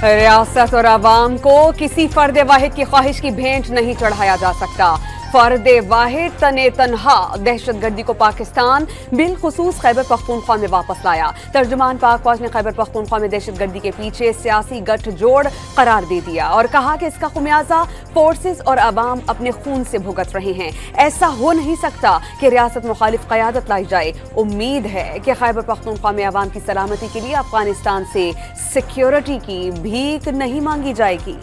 रियासत और आवाम को किसी फर्द वाहिद की ख्वाहिश की भेंट नहीं चढ़ाया जा सकता। फर्द वाहिद तने तनहा दहशतगर्दी को पाकिस्तान बिलखुसूस खैबर पख्तूनख्वा में वापस लाया। तर्जुमान पाक फौज ने खैबर पख्तूनख्वा में दहशतगर्दी के पीछे सियासी गठजोड़ करार दे दिया और कहा कि इसका खुमियाजा फोर्सेस और अवाम अपने खून से भुगत रहे हैं। ऐसा हो नहीं सकता कि रियासत मुखालिफ क़यादत लाई जाए। उम्मीद है कि खैबर पख्तूनख्वा में अवाम की सलामती के लिए अफगानिस्तान से सिक्योरिटी की भीख नहीं मांगी जाएगी।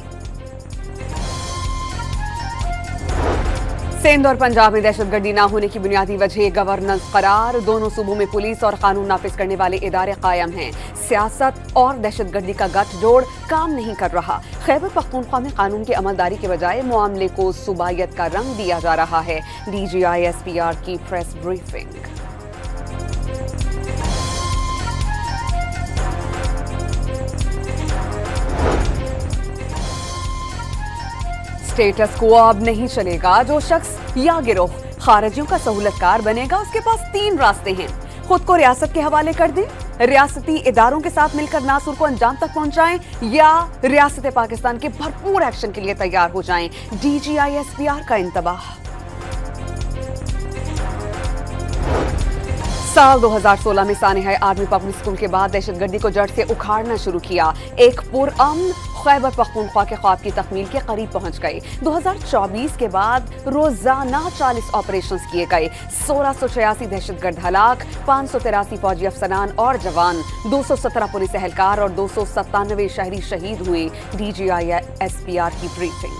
सिंध और पंजाब में दहशतगर्दी न होने की बुनियादी वजह गवर्नेंस करार। दोनों सूबों में पुलिस और कानून नाफिज करने वाले इदारे कायम हैं। सियासत और दहशतगर्दी का गठजोड़ काम नहीं कर रहा। खैबर पख्तूनख्वा में कानून की अमलदारी के बजाय मामले को सूबायत का रंग दिया जा रहा है। DGI-SPR की प्रेस ब्रीफिंग। स्टेटस को अब नहीं चलेगा। जो शख्स या गिरोह खारिजियों का सहूलतकार बनेगा उसके पास 3 रास्ते हैं। खुद को रियासत के हवाले कर दें, रियासती इदारों के साथ मिलकर नासुर को अंजाम तक पहुंचाएं या रियासत पाकिस्तान के भरपूर एक्शन के लिए तैयार हो जाएं। DGI-SPR का इंतबाह। साल 2016 में सानिया आर्मी पब्लिक स्कूल के बाद दहशतगर्दी को जड़ से उखाड़ना शुरू किया। एक पुरअमन खैबर पख्तूनख्वा के ख्वाब की तकमील के करीब पहुंच गए। 2024 के बाद रोजाना 40 ऑपरेशंस किए गए। 1686 दहशतगर्द हलाक, 583 फौजी अफसरान और जवान, 217 पुलिस एहलकार और 297 शहरी शहीद हुए। DGI-SPR की ब्रीफिंग।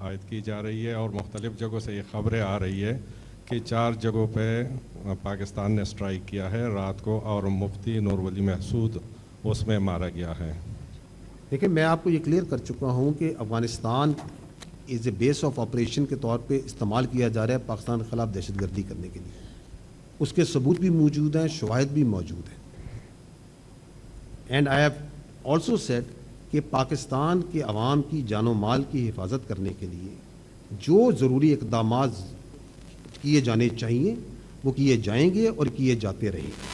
आयद की जा रही है और मुख्तलिफ जगहों से ये खबरें आ रही है कि 4 जगहों पे पाकिस्तान ने स्ट्राइक किया है रात को और मुफ्ती नूर वली महसूद उसमें मारा गया है। देखिए, मैं आपको ये क्लियर कर चुका हूँ कि Afghanistan as a base of operation के तौर पे इस्तेमाल किया जा रहा है पाकिस्तान के ख़िलाफ़ दहशतगर्दी करने के लिए। उसके सबूत भी मौजूद हैं, शवाहिद भी मौजूद हैं। And I have also said कि पाकिस्तान के अवाम की जानो माल की हिफाजत करने के लिए जो ज़रूरी इक़दाम किए जाने चाहिए वो किए जाएंगे और किए जाते रहेंगे।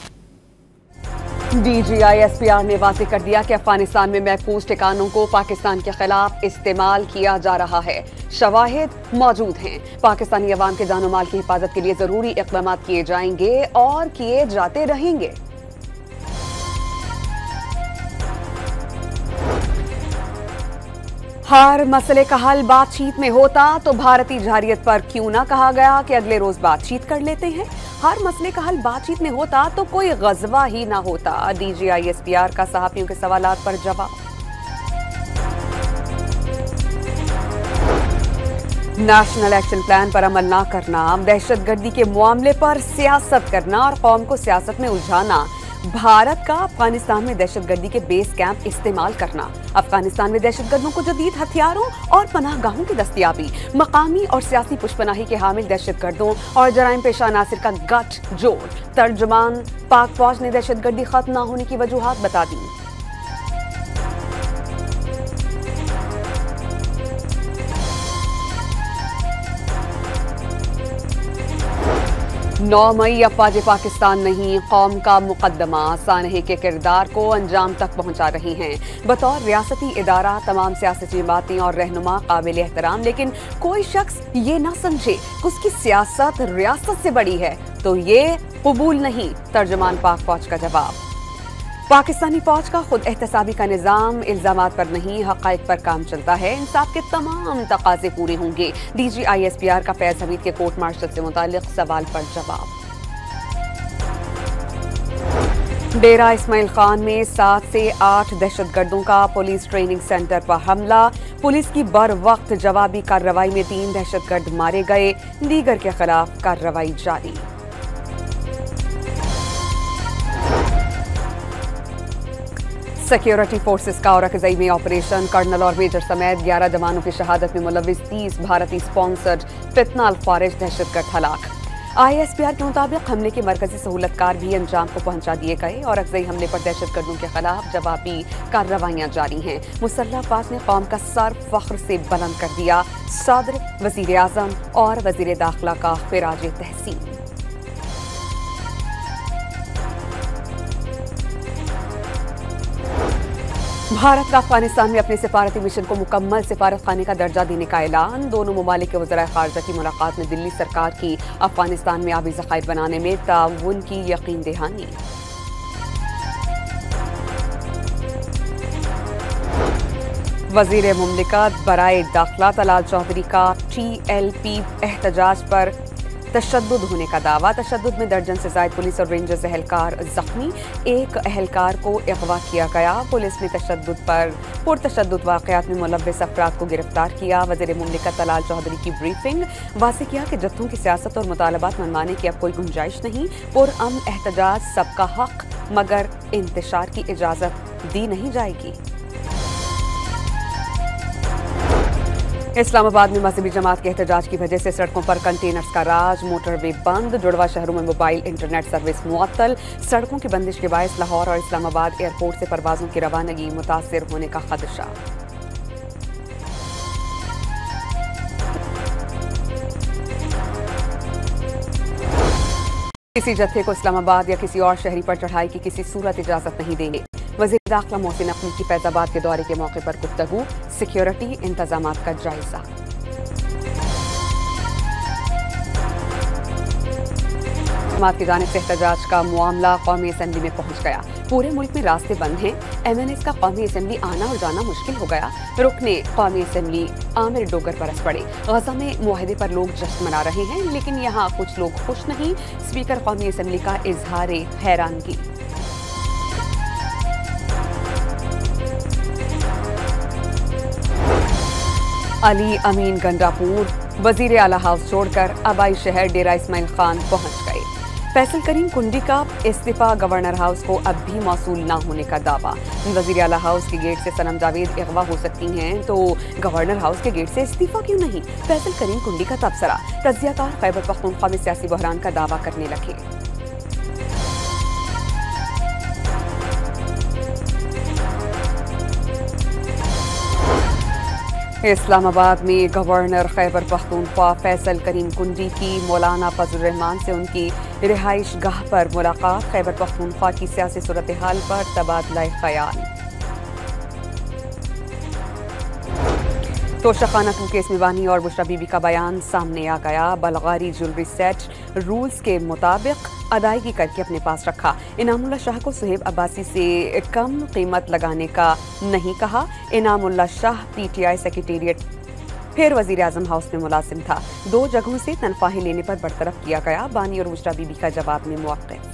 DGI-SPR ने वाज़ेह कर दिया कि अफगानिस्तान में महफूज ठिकानों को पाकिस्तान के खिलाफ इस्तेमाल किया जा रहा है। शवाहिद मौजूद हैं। पाकिस्तानी अवाम के जानो माल की हिफाजत के लिए ज़रूरी इक़दाम किए जाएंगे और किए जाते रहेंगे। हर मसले का हल बातचीत में होता तो भारतीय जारियत पर क्यों ना कहा गया कि अगले रोज बातचीत कर लेते हैं। हर मसले का हल बातचीत में होता तो कोई गजवा ही ना होता। DGI-SPR का सहाफियों के सवालात पर जवाब। नेशनल एक्शन प्लान पर अमल ना करना, दहशतगर्दी के मामले पर सियासत करना और कौम को सियासत में उलझाना, भारत का अफगानिस्तान में दहशतगर्दी के बेस कैंप इस्तेमाल करना, अफगानिस्तान में दहशतगर्दों को जदीद हथियारों और पनाहगाहों की दस्तयाबी, मकामी और सियासी पुष्पनाही के हामिल दहशतगर्दों और जराइम पेशा नासिर का गठजोड़। तर्जुमान पाक फौज ने दहशतगर्दी खत्म न होने की वजूहात बता दी। 9 मई अफवाज पाकिस्तान नहीं, कौम का मुकदमा सानहे के किरदार को अंजाम तक पहुंचा रही हैं। बतौर रियासती इदारा तमाम सियासती बातें और रहनुमा काबिल एहतराम, लेकिन कोई शख्स ये ना समझे कि उसकी सियासत रियासत से बड़ी है तो ये कबूल नहीं। तर्जुमान पाक फौज का जवाब। पाकिस्तानी फौज का खुद एहतसाबी का निज़ाम इल्जामात पर नहीं, हक़ाइक़ पर काम चलता है। इंसाफ के तमाम तकाजे पूरे होंगे। DGI-SPR का फैज़ हमीद के कोर्ट मार्शल से मुताल्लिक़ सवाल पर जवाब। डेरा इस्माइल खान में 7 से 8 दहशतगर्दों का पुलिस ट्रेनिंग सेंटर पर हमला। पुलिस की बर वक्त जवाबी कार्रवाई में 3 दहशतगर्द मारे गए। दीगर के खिलाफ कार्रवाई जारी। सिक्योरिटी फोर्सेस का औरकज़ई में ऑपरेशन, कर्नल और मेजर समेत 11 जवानों की शहादत में मुलविस 30 भारतीय स्पॉन्सर्ड फितना अल-ख्वारिज दहशतगर्द हलाक। ISPR के मुताबिक हमले के मरकजी सहूलतकार भी अंजाम को पहुंचा दिए गए और अगजई हमले पर दहशतगर्दों के खिलाफ जवाबी कार्रवाइयां जारी हैं। मुसल्लह अफवाज ने कौम का सर फख्र से बुलंद कर दिया। सदर, वजीर आजम और वजीर दाखिला का खिराज तहसीन। भारत का अफगानिस्तान में अपने सिफारती मिशन को मुकम्मल सिफारत खाने का दर्जा देने का ऐलान। दोनों ममालिक के वज़राए ख़ारजा की मुलाकात में दिल्ली सरकार की अफगानिस्तान में आबी ज़खायर बनाने में ताउन की यकीन दहानी। वज़ीर मुमलिकत बराए दाखिला तलाल चौधरी का TLP एहतजाज पर तशद्दुद होने का दावा। तशद्दुद में दर्जन से ज़ायद पुलिस और रेंजर्स एहलकार जख्मी। एक एहलकार को अगवा किया गया। पुलिस ने तशद्दुद पर पुरतशद्दुद वाक़यात में मुलव्वस अफराद को गिरफ्तार किया। वज़ीर मुमलिकत तलाल चौधरी की ब्रीफिंग। वाज़ेह किया कि जत्थों की सियासत और मुतालबात मनवाने की अब कोई गुंजाइश नहीं। पुरअमन एहतजाज सबका हक, मगर इंतशार की इजाज़त दी नहीं जाएगी। इस्लामाबाद में मजहबी जमात के एहतजाज की वजह से सड़कों पर कंटेनर्स का राज, मोटरवे बंद। जुड़वा शहरों में मोबाइल इंटरनेट सर्विस मुअत्तल। सड़कों की बंदिश के बायस लाहौर और इस्लामाबाद एयरपोर्ट से परवाजों की रवानगी मुतासिर होने का खदशा। किसी जत्थे को इस्लामाबाद या किसी और शहरी पर चढ़ाई की किसी सूरत इजाजत नहीं देंगे। वज़ीर दाखिला मोहसिन नकवी की फैजाबाद के दौरे के मौके पर गुफ्तगू। सिक्योरिटी इंतजामात का जायजा। जमात की जानिब से एहतजाज का मामला कौमी असम्बली में पहुंच गया। पूरे मुल्क में रास्ते बंद हैं। MNS का कौमी असम्बली आना और जाना मुश्किल हो गया। रुकने कौमी असम्बली आमिर डोगर बरस पड़े। गजा में मुआहदे पर लोग जश्न मना रहे हैं, लेकिन यहाँ कुछ लोग खुश नहीं। स्पीकर कौमी असम्बली का इजहार हैरानगी। अली अमीन गंडापुर वजीर आला हाउस छोड़कर आबाई शहर डेरा इस्माइल खान पहुंच गए। फैसल करीम कुंडी का इस्तीफा गवर्नर हाउस को अब भी मौसूल न होने का दावा। वजीर आला हाउस के गेट से सनम जावेद अगवा हो सकती हैं, तो गवर्नर हाउस के गेट से इस्तीफा क्यों नहीं? फैसल करीम कुंडी का तबसरा। तजियाकार खैबर पख्तूनख्वा में सियासी बहरान का दावा करने लगे। इस्लामाबाद में गवर्नर खैबर पख्तूनख्वा फैसल करीम कुंडी की मौलाना फजल रहमान से उनकी रिहाइश गाह पर मुलाकात। खैबर पख्तूनख्वा की सियासी सूरत हाल पर तबादला ख्याल। तोशाखाना 2 केस में वानी और बुशरा बीबी का बयान सामने आ गया। बलगारी ज्वेलरी सेट रूल्स के मुताबिक अदायगी करके अपने पास रखा। इनामुल्लाह शाह को सुहेब अब्बासी से कम कीमत लगाने का नहीं कहा। इनामुल्लाह शाह PTI सेक्रेटेरिएट फिर वजीर आजम हाउस में मुलाजिम था। 2 जगहों से तनख्वाहें लेने पर बरतरफ किया गया। बानी और बुशरा बीबी का जवाब में मुवक्किफ।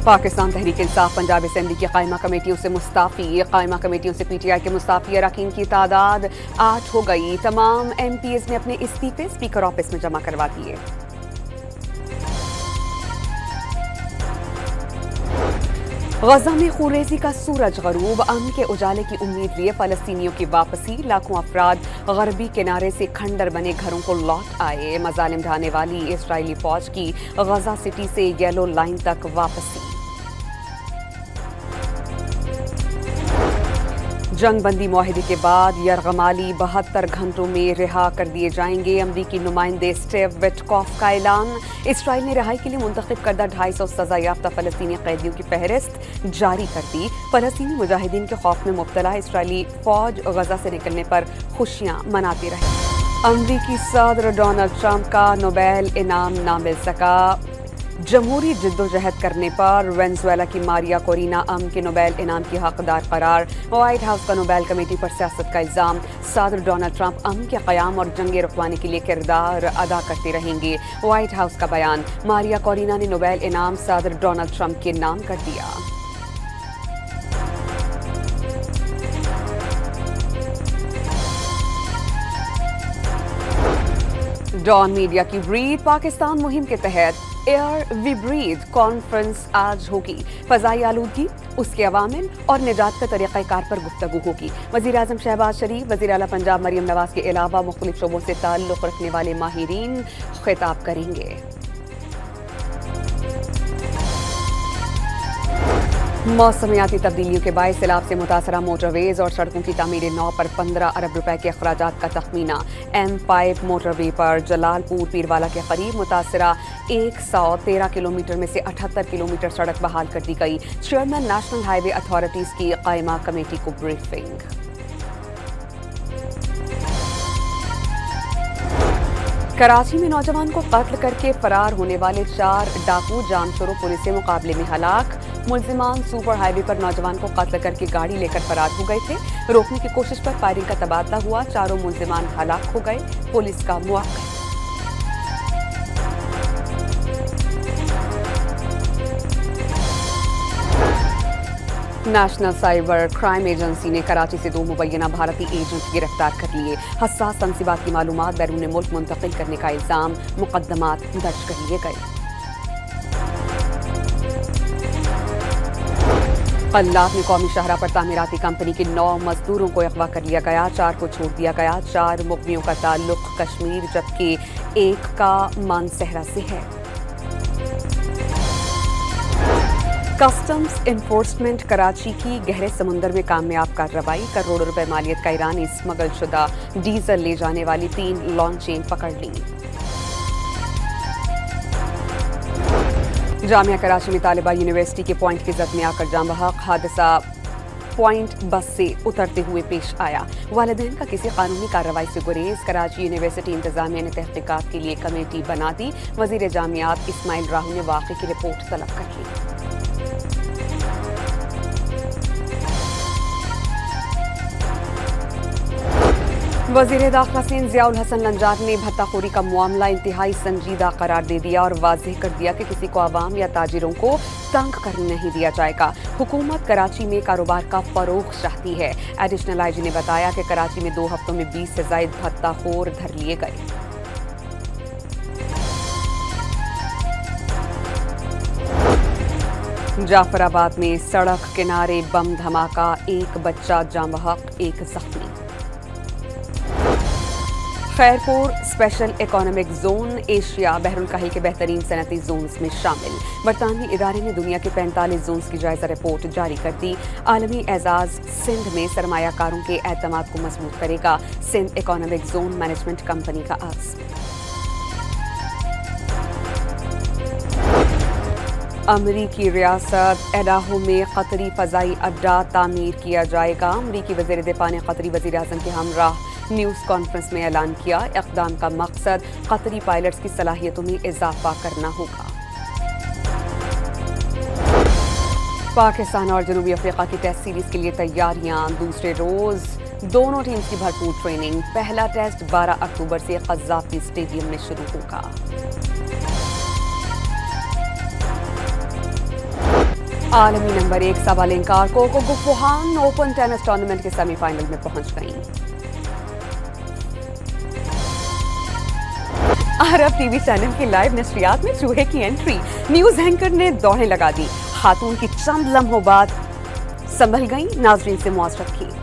पाकिस्तान तहरीक इंसाफ पंजाब असेंबली की कायमा कमेटियों से मुस्ताफ़ी। कायमा कमेटियों से PTI के मुस्ताफ़ी अरकान की तादाद 8 हो गई। तमाम MPs ने अपने इस्तीफे स्पीकर ऑफिस में जमा करवा दिए। गजा में खूरेजी का सूरज गरूब। अमन के उजाले की उम्मीद लिए फलस्तीनियों की वापसी। लाखों अफराद गरबी किनारे से खंडर बने घरों को लौट आए। मजालिम ढाने वाली इजरायली फौज की गजा सिटी से येलो लाइन तक वापसी। जंगबंदी मुआहिदे के बाद यरगमाली 72 घंटों में रिहा कर दिए जाएंगे। अमरीकी नुमाइंदे स्टीव विटकॉफ का ऐलान। इसराइल ने रिहाई के लिए मुंतखब करदा 250 सजा याफ्ता फलस्तीनी कैदियों की फहरिस्त जारी कर दी। फलस्तीनी मुजाहिदीन के खौफ में मुब्तला इजरायली फौज गजा से निकलने पर खुशियां मनाती रही। अमरीकी सदर डोनाल्ड ट्रंप का नोबेल इनाम ना मिल सका। जमहूरी जिद्दोजहद करने पर वेनेजुएला की मारिया कोरिना अमन के नोबेल इनाम की हकदार करार। व्हाइट हाउस का नोबेल कमेटी पर सियासत का इल्जाम। सदर डोनाल्ड ट्रंप अमन के क़याम और जंग रुकवाने के लिए किरदार अदा करते रहेंगे। व्हाइट हाउस का बयान। मारिया कोरिना ने नोबेल इनाम सदर डोनाल्ड ट्रंप के नाम कर दिया। डॉन मीडिया की ब्रीड पाकिस्तान मुहिम के तहत एयर वी ब्रीथ कॉन्फ्रेंस आज होगी। फजाई आलूदगी, उसके अवामिल और निजात का तरीक़ाकार पर गुफ्तगू होगी। वज़ीर आज़म शहबाज शरीफ, वज़ीर आला पंजाब मरियम नवाज के अलावा मुख्तलिफ शोबों से ताल्लुक़ रखने वाले माहिरीन खिताब करेंगे। मौसमियाती तब्दीलियों के बायस सैलाब से मुतासरा मोटरवेज और सड़कों की तामीर नौ पर 15 अरब रुपए के अखराजात का तखमीना। M5 मोटरवे पर जलालपुर पीरवाला के करीब मुतासरा 113 किलोमीटर में से 78 किलोमीटर सड़क बहाल कर दी गई। चेयरमैन नेशनल हाईवे अथॉरिटीज की कायमा कमेटी को ब्रीफिंग। कराची में नौजवान को कत्ल करके फरार होने वाले 4 डाकू जामशोरो पुलिस से मुकाबले में हलाक। मुल्जिमान सुपर हाईवे पर नौजवान को कत्ल करके गाड़ी लेकर फरार हो गए थे। रोकने की कोशिश पर फायरिंग का तबादला हुआ। चारों मुल्जिमान हलाक हो गए। पुलिस का मुआवजा। नेशनल साइबर क्राइम एजेंसी ने कराची से 2 मुबैना भारतीय एजेंट गिरफ्तार कर लिए। हसास तंसीबात की मालूमात बैरून मुल्क मुंतकिल करने का इल्जाम, मुकदमात दर्ज कर लिए गए। कल्लात में कौमी शाहरा पर तामीराती कंपनी के 9 मजदूरों को अगवा कर लिया गया। 4 को छोड़ दिया गया। 4 मुकमियों का ताल्लुक कश्मीर जबकि 1 का मानसहरा से है। कस्टम्स इन्फोर्समेंट कराची की गहरे समुंदर में कामयाब कार्रवाई। करोड़ों रुपए मालियत का ईरानी स्मगल शुदा डीजल ले जाने वाली 3 लॉन्चें पकड़ ली। जामिया कराची में तालिबा यूनिवर्सिटी के पॉइंट की जद में आकर जाम बहक। हादसा पॉइंट बस से उतरते हुए पेश आया। वालिदैन का किसी कानूनी कार्रवाई से गुरेज। कराची यूनिवर्सिटी इंतजामिया ने तहकीकात के लिए कमेटी बना दी। वजीर जामियात इस्माइल राहू ने वाक़े की रिपोर्ट तलब कर ली। वज़ीर दाखिला सिंध ज़ियाउल हसन लंजान ने भत्ताखोरी का मामला इंतहाई संजीदा करार दे दिया और वाज़ेह कर दिया कि किसी को आवाम या ताजिरों को तंग करने नहीं दिया जाएगा। हुकूमत कराची में कारोबार का फरोग चाहती है। एडिशनल आईजी ने बताया कि कराची में 2 हफ्तों में 20 से ज़ायद भत्ताखोर धर लिए गए। जाफराबाद में सड़क किनारे बम धमाका, 1 बच्चा जाम बहक, 1 जख्मी। Khairpur special economic zone Asia बहरुल-काहिल के बेहतरीन सनती जोन्स में शामिल। बरतानवी इदारे ने दुनिया के 45 जोन्स की जायजा रिपोर्ट जारी कर दी। आलमी एजाज सिंध में सरमायाकारों के एतमाद को मजबूत करेगा। Sindh economic zone management company का आज़म। अमरीकी रियासत एडाहो में कतरी फजाई अड्डा तामीर किया जाएगा। अमरीकी वज़ीर दिफा ने कतरी वज़ीर आज़म के हमराह न्यूज़ कॉन्फ्रेंस में ऐलान किया। इक़दाम का मकसद कतरी पायलट्स की सलाहियतों में इजाफा करना होगा। पाकिस्तान और जनूबी अफ्रीका की टेस्ट सीरीज के लिए तैयारियां। दूसरे रोज दोनों टीम्स की भरपूर ट्रेनिंग। पहला टेस्ट 12 अक्टूबर से क़ज़्ज़ाफ़ी स्टेडियम में शुरू होगा। आलमी नंबर 1 साबालेंका कोको गफ वुहान ओपन टेनिस टूर्नामेंट के सेमीफाइनल में पहुंच गईं। अरब टीवी चैनल के लाइव नशरियात में चूहे की एंट्री। न्यूज एंकर ने दौड़ें लगा दी। खातून की चंद लम्हों बाद संभल गईं, नाजरीन से मुआशरत की।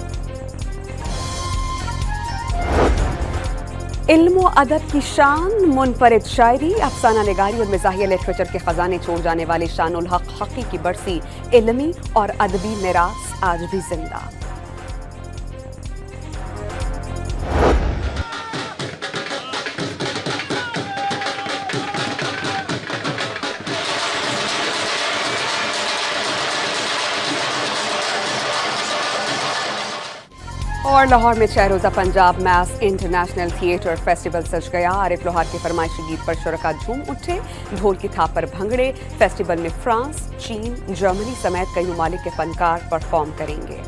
इल्म व अदब की शान, मुनफरिद शायरी, अफसाना निगारी और मिज़ाहिया लिटरेचर के खजाने छोड़ जाने वाले शानुल हक हकी की बरसी इल्मी और अदबी मिरास आज भी जिंदा। और लाहौर में 6 रोज़ा पंजाब मैस इंटरनेशनल थिएटर फेस्टिवल सज गया। आरिफ लोहार के फरमाइशी गीत पर शुरका झूम उठे। ढोल की थाप पर भंगड़े। फेस्टिवल में फ्रांस, चीन, जर्मनी समेत कई ममालिक के फनकार परफॉर्म करेंगे।